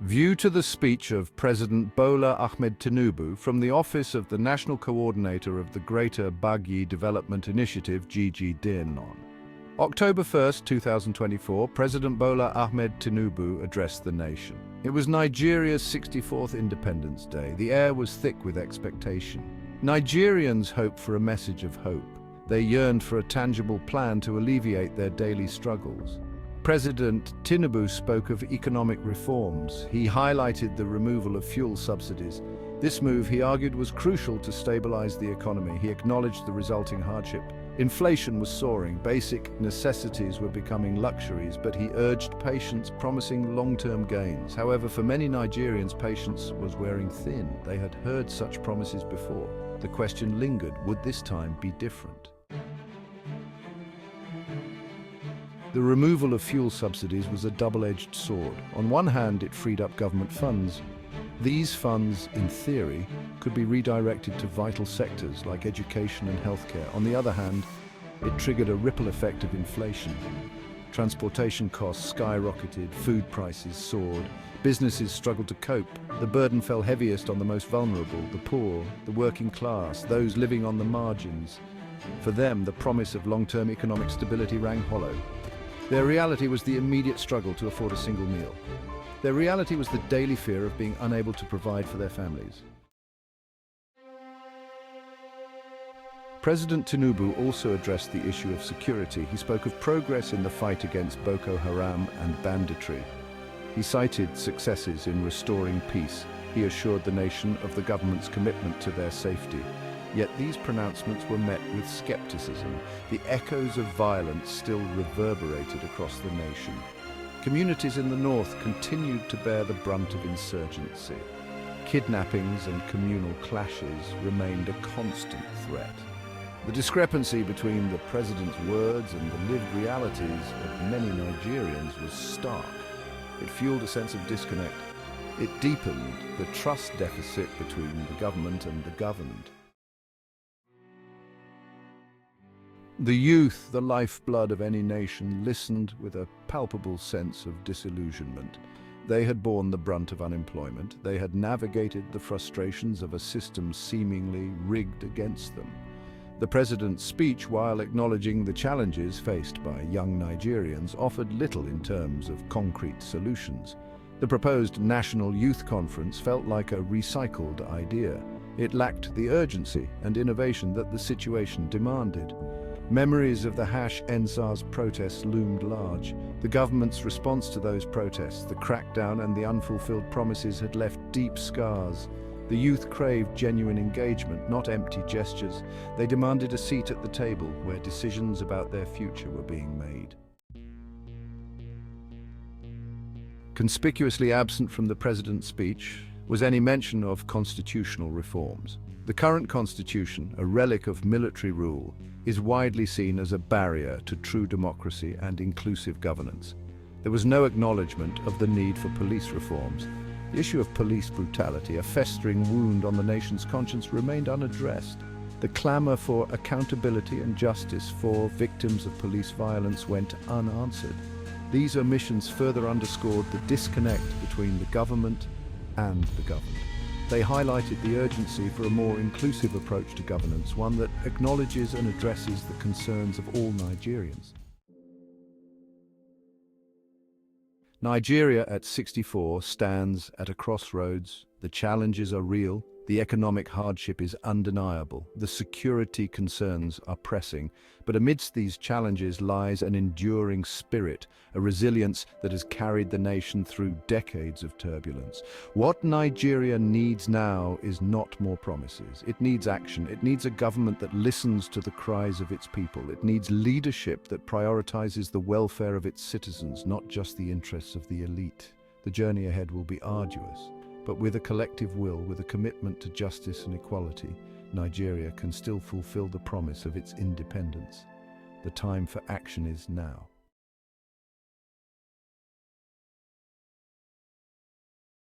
View to the speech of President Bola Ahmed Tinubu from the office of the National Coordinator of the Greater Gbagyi Development Initiative (GGDIN) on October 1, 2024, President Bola Ahmed Tinubu addressed the nation. It was Nigeria's 64th Independence Day. The air was thick with expectation. Nigerians hoped for a message of hope. They yearned for a tangible plan to alleviate their daily struggles. President Tinubu spoke of economic reforms. He highlighted the removal of fuel subsidies. This move, he argued, was crucial to stabilize the economy. He acknowledged the resulting hardship. Inflation was soaring, basic necessities were becoming luxuries, but he urged patience, promising long-term gains. However, for many Nigerians, patience was wearing thin. They had heard such promises before. The question lingered, would this time be different? The removal of fuel subsidies was a double-edged sword. On one hand, it freed up government funds. These funds, in theory, could be redirected to vital sectors like education and healthcare. On the other hand, it triggered a ripple effect of inflation. Transportation costs skyrocketed, food prices soared, businesses struggled to cope. The burden fell heaviest on the most vulnerable, the poor, the working class, those living on the margins. For them, the promise of long-term economic stability rang hollow. Their reality was the immediate struggle to afford a single meal. Their reality was the daily fear of being unable to provide for their families. President Tinubu also addressed the issue of security. He spoke of progress in the fight against Boko Haram and banditry. He cited successes in restoring peace. He assured the nation of the government's commitment to their safety. Yet these pronouncements were met with skepticism. The echoes of violence still reverberated across the nation. Communities in the north continued to bear the brunt of insurgency. Kidnappings and communal clashes remained a constant threat. The discrepancy between the president's words and the lived realities of many Nigerians was stark. It fueled a sense of disconnect. It deepened the trust deficit between the government and the governed. The youth, the lifeblood of any nation, listened with a palpable sense of disillusionment. They had borne the brunt of unemployment. They had navigated the frustrations of a system seemingly rigged against them. The president's speech, while acknowledging the challenges faced by young Nigerians, offered little in terms of concrete solutions. The proposed National Youth Conference felt like a recycled idea. It lacked the urgency and innovation that the situation demanded. Memories of the #EndSARS protests loomed large. The government's response to those protests, the crackdown and the unfulfilled promises had left deep scars. The youth craved genuine engagement, not empty gestures. They demanded a seat at the table where decisions about their future were being made. Conspicuously absent from the president's speech was any mention of constitutional reforms. The current constitution, a relic of military rule, is widely seen as a barrier to true democracy and inclusive governance. There was no acknowledgement of the need for police reforms. The issue of police brutality, a festering wound on the nation's conscience, remained unaddressed. The clamor for accountability and justice for victims of police violence went unanswered. These omissions further underscored the disconnect between the government and the governed. They highlighted the urgency for a more inclusive approach to governance, one that acknowledges and addresses the concerns of all Nigerians. Nigeria at 64 stands at a crossroads. The challenges are real. The economic hardship is undeniable. The security concerns are pressing. But amidst these challenges lies an enduring spirit, a resilience that has carried the nation through decades of turbulence. What Nigeria needs now is not more promises. It needs action. It needs a government that listens to the cries of its people. It needs leadership that prioritizes the welfare of its citizens, not just the interests of the elite. The journey ahead will be arduous. But with a collective will, with a commitment to justice and equality, Nigeria can still fulfill the promise of its independence. The time for action is now.